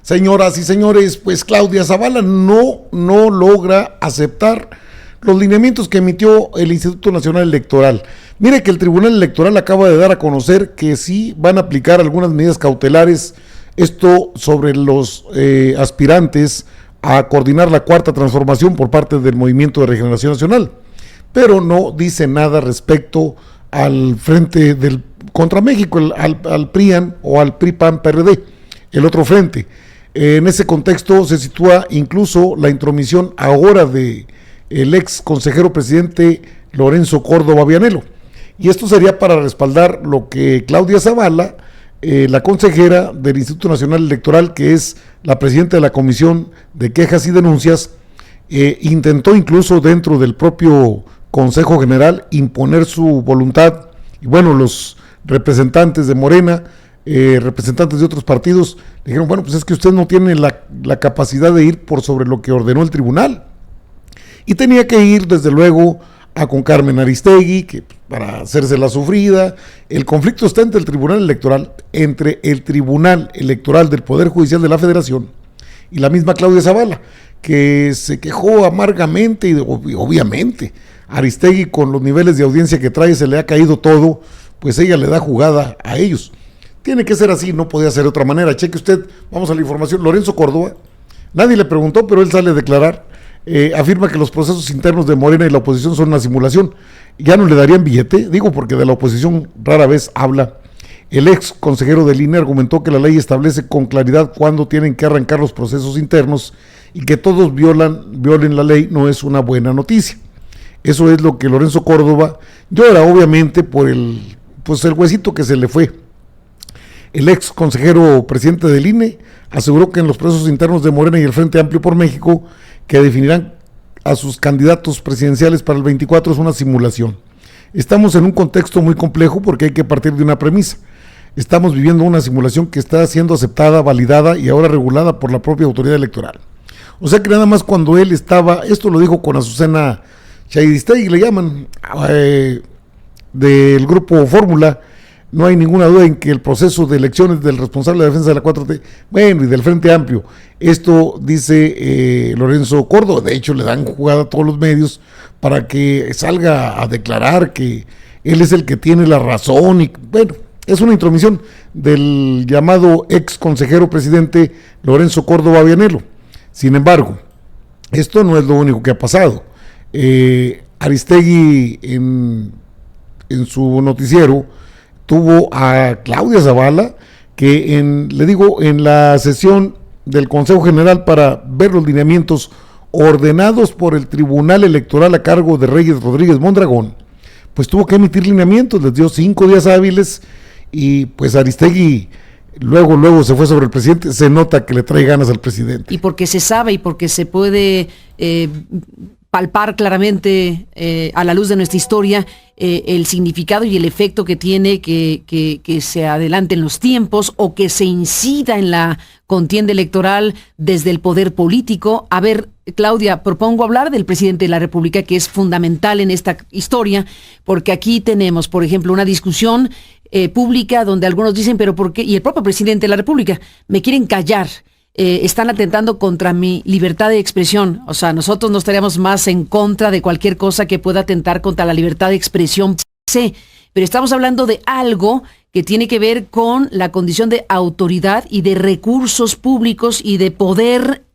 Señoras y señores, pues Claudia Zavala no logra aceptar los lineamientos que emitió el Instituto Nacional Electoral. Mire que el Tribunal Electoral acaba de dar a conocer que sí van a aplicar algunas medidas cautelares, esto sobre los aspirantes a coordinar la cuarta transformación por parte del Movimiento de Regeneración Nacional, pero no dice nada respecto al frente contra México, al PRIAN o al PRI-PAN-PRD, el otro frente. En ese contexto se sitúa incluso la intromisión ahora de el ex consejero presidente Lorenzo Córdoba Vianello, y esto sería para respaldar lo que Claudia Zavala, la consejera del Instituto Nacional Electoral, que es la presidenta de la Comisión de Quejas y Denuncias, intentó incluso dentro del propio Consejo General imponer su voluntad, y bueno, los representantes de Morena, representantes de otros partidos, dijeron, bueno, pues es que usted no tiene la capacidad de ir por sobre lo que ordenó el tribunal, y tenía que ir desde luego con Carmen Aristegui, que para hacerse la sufrida. El conflicto está entre el Tribunal Electoral del Poder Judicial de la Federación y la misma Claudia Zavala, que se quejó amargamente, y obviamente Aristegui, con los niveles de audiencia que trae, se le ha caído todo, pues ella le da jugada a ellos. Tiene que ser así, no podía ser de otra manera. Cheque usted, vamos a la información. Lorenzo Córdoba, nadie le preguntó, pero él sale a declarar. Afirma que los procesos internos de Morena y la oposición son una simulación. Ya no le darían billete, digo, porque de la oposición rara vez habla. El ex consejero del INE argumentó que la ley establece con claridad cuándo tienen que arrancar los procesos internos, y que todos violen la ley no es una buena noticia. Eso es lo que Lorenzo Córdoba llora, obviamente, por el huesito que se le fue. El ex consejero presidente del INE aseguró que en los procesos internos de Morena y el Frente Amplio por México, que definirán a sus candidatos presidenciales para el 24, es una simulación. Estamos en un contexto muy complejo porque hay que partir de una premisa. Estamos viviendo una simulación que está siendo aceptada, validada y ahora regulada por la propia autoridad electoral. O sea que nada más cuando él estaba, esto lo dijo con Azucena Chayristegui, le llaman, del grupo Fórmula, no hay ninguna duda en que el proceso de elecciones del responsable de la defensa de la 4T, bueno, y del Frente Amplio, esto dice Lorenzo Córdoba, de hecho le dan jugada a todos los medios para que salga a declarar que él es el que tiene la razón, y bueno, es una intromisión del llamado ex consejero presidente Lorenzo Córdoba Vianello. Sin embargo, esto no es lo único que ha pasado. Aristegui en su noticiero tuvo a Claudia Zavala, que en la sesión del Consejo General para ver los lineamientos ordenados por el Tribunal Electoral a cargo de Reyes Rodríguez Mondragón, pues tuvo que emitir lineamientos, les dio 5 días hábiles, y pues Aristegui luego se fue sobre el presidente. Se nota que le trae ganas al presidente. Y porque se sabe y porque se puede palpar claramente a la luz de nuestra historia el significado y el efecto que tiene que se adelanten los tiempos o que se incida en la contienda electoral desde el poder político. A ver, Claudia, propongo hablar del presidente de la República, que es fundamental en esta historia, porque aquí tenemos, por ejemplo, una discusión pública donde algunos dicen, pero ¿por qué? Y el propio presidente de la República, me quieren callar. Están atentando contra mi libertad de expresión. O sea, nosotros no estaríamos más en contra de cualquier cosa que pueda atentar contra la libertad de expresión. Sí, pero estamos hablando de algo que tiene que ver con la condición de autoridad y de recursos públicos y de poder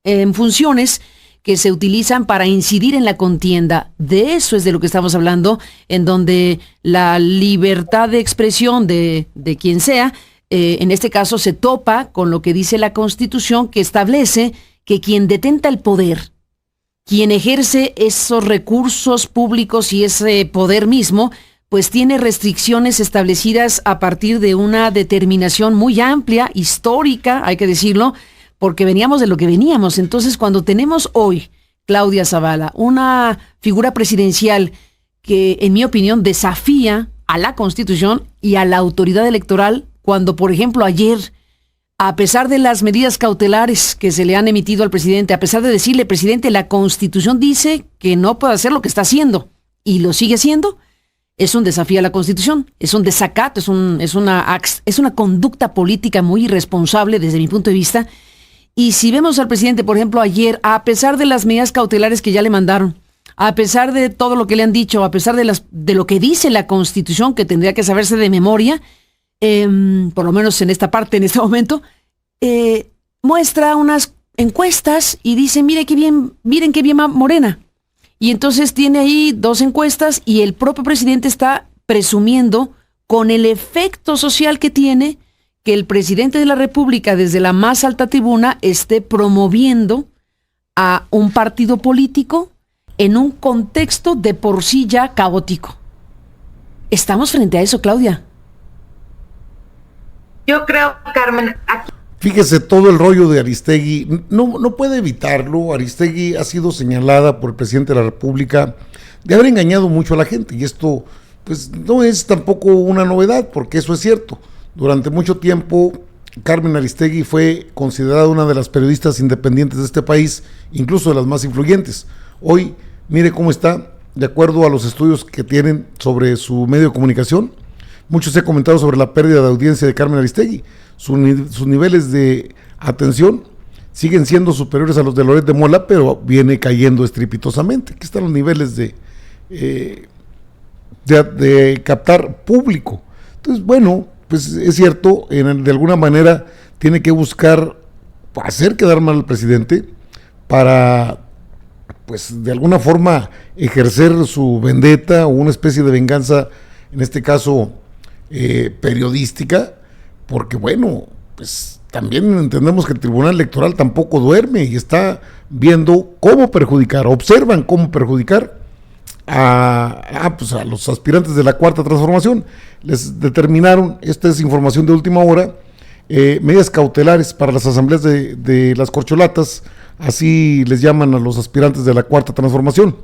en funciones que se utilizan para incidir en la contienda. De eso es de lo que estamos hablando, en donde la libertad de expresión de quien sea, en este caso se topa con lo que dice la Constitución, que establece que quien detenta el poder, quien ejerce esos recursos públicos y ese poder mismo, pues tiene restricciones establecidas a partir de una determinación muy amplia, histórica, hay que decirlo, porque veníamos de lo que veníamos. Entonces, cuando tenemos hoy, Claudia Zavala, una figura presidencial que, en mi opinión, desafía a la Constitución y a la autoridad electoral, cuando, por ejemplo, ayer, a pesar de las medidas cautelares que se le han emitido al presidente, a pesar de decirle, presidente, la Constitución dice que no puede hacer lo que está haciendo, y lo sigue haciendo, es un desafío a la Constitución, es un desacato, es una conducta política muy irresponsable desde mi punto de vista, Y si vemos al presidente, por ejemplo, ayer, a pesar de las medidas cautelares que ya le mandaron, a pesar de todo lo que le han dicho, a pesar de lo que dice la Constitución, que tendría que saberse de memoria, por lo menos en esta parte, en este momento, muestra unas encuestas y dice, miren qué bien va Morena. Y entonces tiene ahí 2 encuestas y el propio presidente está presumiendo con el efecto social que tiene que el presidente de la República desde la más alta tribuna esté promoviendo a un partido político en un contexto de por sí ya caótico. ¿Estamos frente a eso, Claudia? Yo creo, Carmen, aquí... Fíjese todo el rollo de Aristegui, no puede evitarlo. Aristegui ha sido señalada por el presidente de la República de haber engañado mucho a la gente, y esto pues no es tampoco una novedad, porque eso es cierto. Durante mucho tiempo Carmen Aristegui fue considerada una de las periodistas independientes de este país, incluso de las más influyentes. Hoy, mire cómo está, de acuerdo a los estudios que tienen sobre su medio de comunicación. Muchos han comentado sobre la pérdida de audiencia de Carmen Aristegui. Sus niveles de atención siguen siendo superiores a los de Loret de Mola, pero viene cayendo estrepitosamente. Aquí están los niveles de captar público. Entonces, bueno, pues es cierto, de alguna manera tiene que buscar hacer quedar mal al presidente para, pues de alguna forma, ejercer su vendetta o una especie de venganza, en este caso periodística, porque bueno, pues también entendemos que el Tribunal Electoral tampoco duerme y está viendo cómo perjudicar, observan cómo perjudicar a los aspirantes de la Cuarta Transformación. Les determinaron, esta es información de última hora, medidas cautelares para las asambleas de las corcholatas, así les llaman a los aspirantes de la Cuarta Transformación.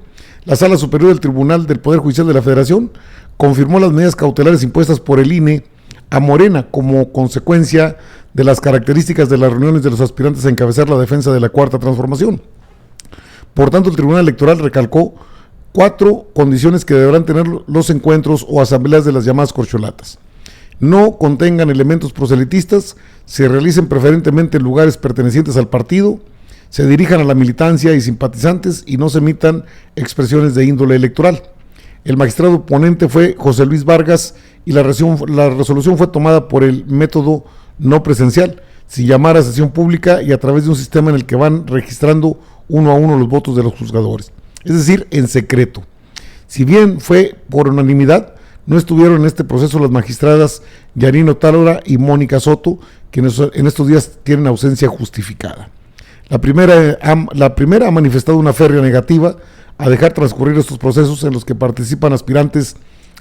La Sala Superior del Tribunal del Poder Judicial de la Federación confirmó las medidas cautelares impuestas por el INE a Morena como consecuencia de las características de las reuniones de los aspirantes a encabezar la defensa de la Cuarta Transformación. Por tanto, el Tribunal Electoral recalcó 4 condiciones que deberán tener los encuentros o asambleas de las llamadas corcholatas: no contengan elementos proselitistas, se realicen preferentemente en lugares pertenecientes al partido, se dirijan a la militancia y simpatizantes y no se emitan expresiones de índole electoral. El magistrado ponente fue José Luis Vargas y la resolución fue tomada por el método no presencial, sin llamar a sesión pública y a través de un sistema en el que van registrando uno a uno los votos de los juzgadores, es decir, en secreto. Si bien fue por unanimidad, no estuvieron en este proceso las magistradas Yanino Tálora y Mónica Soto, quienes en estos días tienen ausencia justificada. La primera ha manifestado una férrea negativa a dejar transcurrir estos procesos en los que participan aspirantes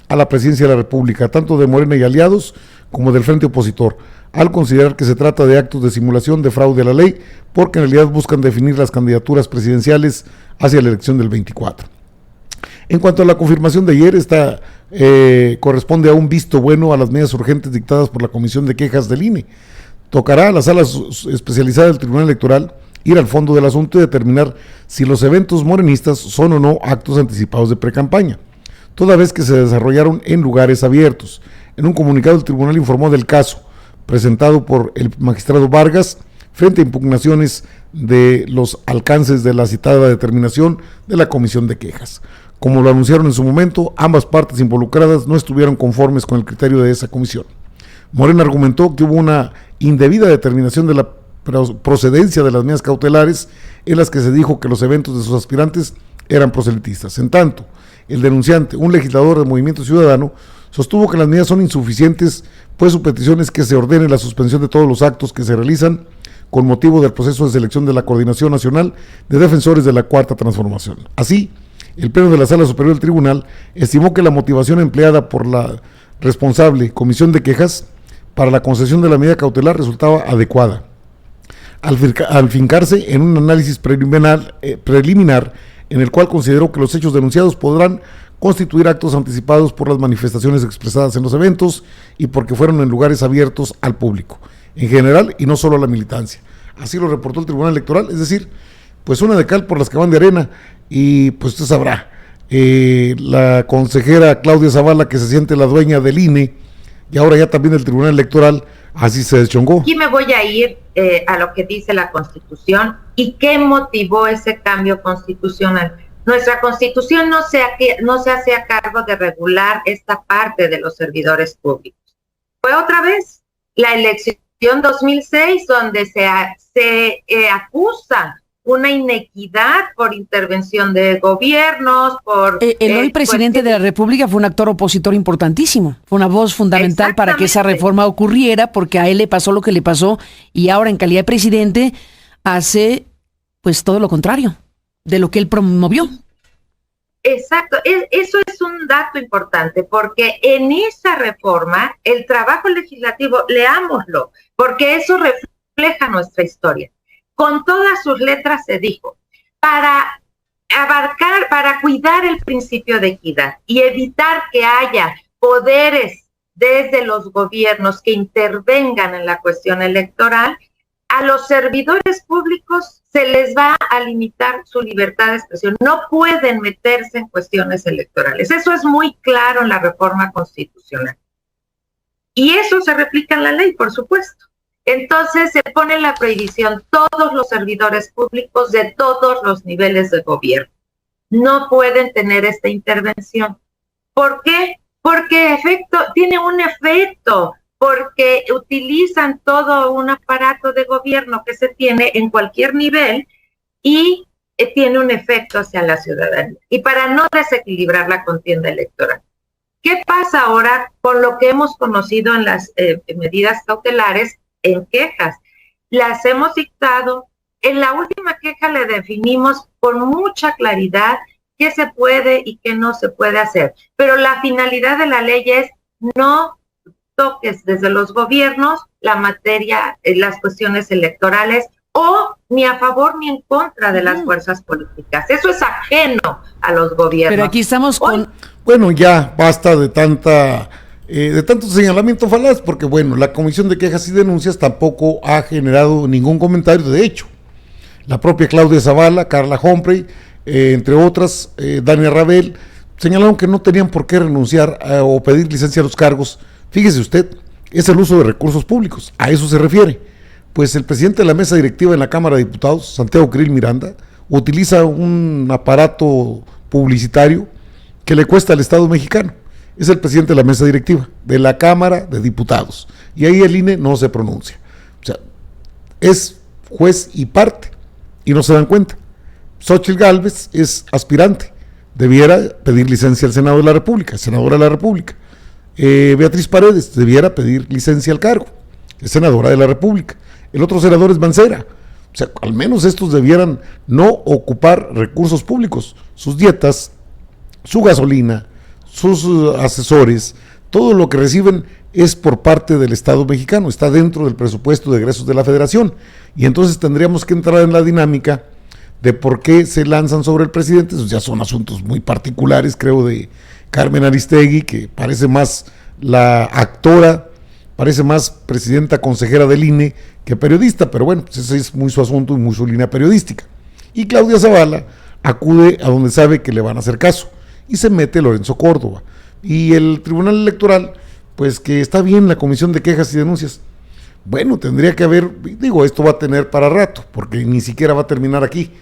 a la presidencia de la República, tanto de Morena y aliados como del frente opositor, al considerar que se trata de actos de simulación de fraude a la ley, porque en realidad buscan definir las candidaturas presidenciales hacia la elección del 24. En cuanto a la confirmación de ayer, esta corresponde a un visto bueno a las medidas urgentes dictadas por la Comisión de Quejas del INE. Tocará a la sala especializada del Tribunal Electoral ir al fondo del asunto y determinar si los eventos morenistas son o no actos anticipados de precampaña, toda vez que se desarrollaron en lugares abiertos. En un comunicado, el tribunal informó del caso presentado por el magistrado Vargas frente a impugnaciones de los alcances de la citada determinación de la Comisión de Quejas. Como lo anunciaron en su momento, ambas partes involucradas no estuvieron conformes con el criterio de esa comisión. Morena argumentó que hubo una indebida determinación de la procedencia de las medidas cautelares en las que se dijo que los eventos de sus aspirantes eran proselitistas. En tanto, el denunciante, un legislador del Movimiento Ciudadano, sostuvo que las medidas son insuficientes, pues su petición es que se ordene la suspensión de todos los actos que se realizan con motivo del proceso de selección de la Coordinación Nacional de Defensores de la Cuarta Transformación. Así, el Pleno de la Sala Superior del Tribunal estimó que la motivación empleada por la responsable Comisión de Quejas para la concesión de la medida cautelar resultaba adecuada, al fincarse en un análisis preliminar en el cual consideró que los hechos denunciados podrán constituir actos anticipados por las manifestaciones expresadas en los eventos y porque fueron en lugares abiertos al público, en general y no solo a la militancia. Así lo reportó el Tribunal Electoral, es decir, pues una de cal por las que van de arena, y pues usted sabrá, la consejera Claudia Zavala, que se siente la dueña del INE, y ahora ya también el Tribunal Electoral así se deschongó. Aquí me voy a ir a lo que dice la Constitución y qué motivó ese cambio constitucional. Nuestra Constitución no se hace a cargo de regular esta parte de los servidores públicos. Fue otra vez la elección 2006 donde se acusa una inequidad por intervención de gobiernos, por... El hoy presidente de la República fue un actor opositor importantísimo, fue una voz fundamental para que esa reforma ocurriera, porque a él le pasó lo que le pasó y ahora en calidad de presidente hace pues todo lo contrario de lo que él promovió. Exacto, eso es un dato importante, porque en esa reforma, el trabajo legislativo, leámoslo, porque eso refleja nuestra historia. Con todas sus letras se dijo, para cuidar el principio de equidad y evitar que haya poderes desde los gobiernos que intervengan en la cuestión electoral, a los servidores públicos se les va a limitar su libertad de expresión. No pueden meterse en cuestiones electorales. Eso es muy claro en la reforma constitucional. Y eso se replica en la ley, por supuesto. Entonces se pone en la prohibición todos los servidores públicos de todos los niveles de gobierno. No pueden tener esta intervención. ¿Por qué? Porque tiene un efecto, porque utilizan todo un aparato de gobierno que se tiene en cualquier nivel y tiene un efecto hacia la ciudadanía. Y para no desequilibrar la contienda electoral. ¿Qué pasa ahora con lo que hemos conocido en las medidas cautelares? En quejas. Las hemos dictado. En la última queja le definimos con mucha claridad qué se puede y qué no se puede hacer. Pero la finalidad de la ley es no toques desde los gobiernos la materia, las cuestiones electorales, o ni a favor ni en contra de las fuerzas políticas. Eso es ajeno a los gobiernos. Pero aquí estamos con... Bueno, ya basta de tanto señalamiento falaz, porque bueno, la Comisión de Quejas y Denuncias tampoco ha generado ningún comentario. De hecho, la propia Claudia Zavala, Carla Humphrey, entre otras, Dania Rabel, señalaron que no tenían por qué renunciar o pedir licencia a los cargos. Fíjese usted, es el uso de recursos públicos, a eso se refiere. Pues el presidente de la mesa directiva en la Cámara de Diputados, Santiago Krill Miranda, utiliza un aparato publicitario que le cuesta al Estado mexicano. Es el presidente de la mesa directiva de la Cámara de Diputados, y ahí el INE no se pronuncia. O sea, es juez y parte, y no se dan cuenta. Xóchitl Gálvez es aspirante, debiera pedir licencia al Senado de la República, senadora de la República. Beatriz Paredes debiera pedir licencia al cargo, es senadora de la República. El otro senador es Mancera. O sea, al menos estos debieran no ocupar recursos públicos, sus dietas, su gasolina, sus asesores, todo lo que reciben es por parte del Estado mexicano, está dentro del presupuesto de egresos de la Federación, y entonces tendríamos que entrar en la dinámica de por qué se lanzan sobre el presidente. Esos ya son asuntos muy particulares, creo, de Carmen Aristegui, que parece más la actora, parece más presidenta consejera del INE que periodista, pero bueno, pues ese es muy su asunto y muy su línea periodística. Y Claudia Zavala acude a donde sabe que le van a hacer caso, y se mete Lorenzo Córdoba. Y el Tribunal Electoral, pues que está bien la Comisión de Quejas y Denuncias. Bueno, tendría que haber, digo, esto va a tener para rato, porque ni siquiera va a terminar aquí.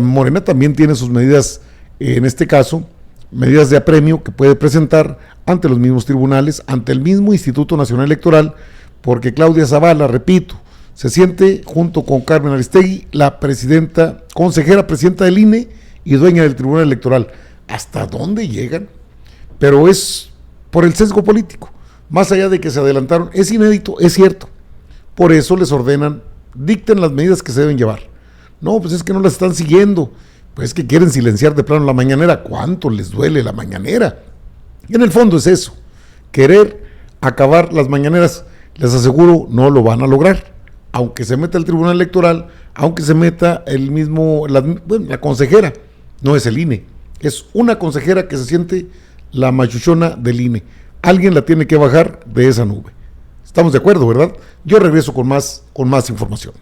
Morena también tiene sus medidas, en este caso, medidas de apremio que puede presentar ante los mismos tribunales, ante el mismo Instituto Nacional Electoral, porque Claudia Zavala, repito, se siente junto con Carmen Aristegui la presidenta, consejera presidenta del INE y dueña del Tribunal Electoral. ¿Hasta dónde llegan? Pero es por el sesgo político, más allá de que se adelantaron, es inédito, es cierto. Por eso les ordenan, dicten las medidas que se deben llevar. No, pues es que no las están siguiendo, pues es que quieren silenciar de plano la mañanera. ¿Cuánto les duele la mañanera? Y en el fondo es eso, querer acabar las mañaneras. Les aseguro, no lo van a lograr, aunque se meta el Tribunal Electoral, aunque se meta el mismo, la consejera, no es el INE, es una consejera que se siente la machuchona del INE. Alguien la tiene que bajar de esa nube. Estamos de acuerdo, ¿verdad? Yo regreso con más información.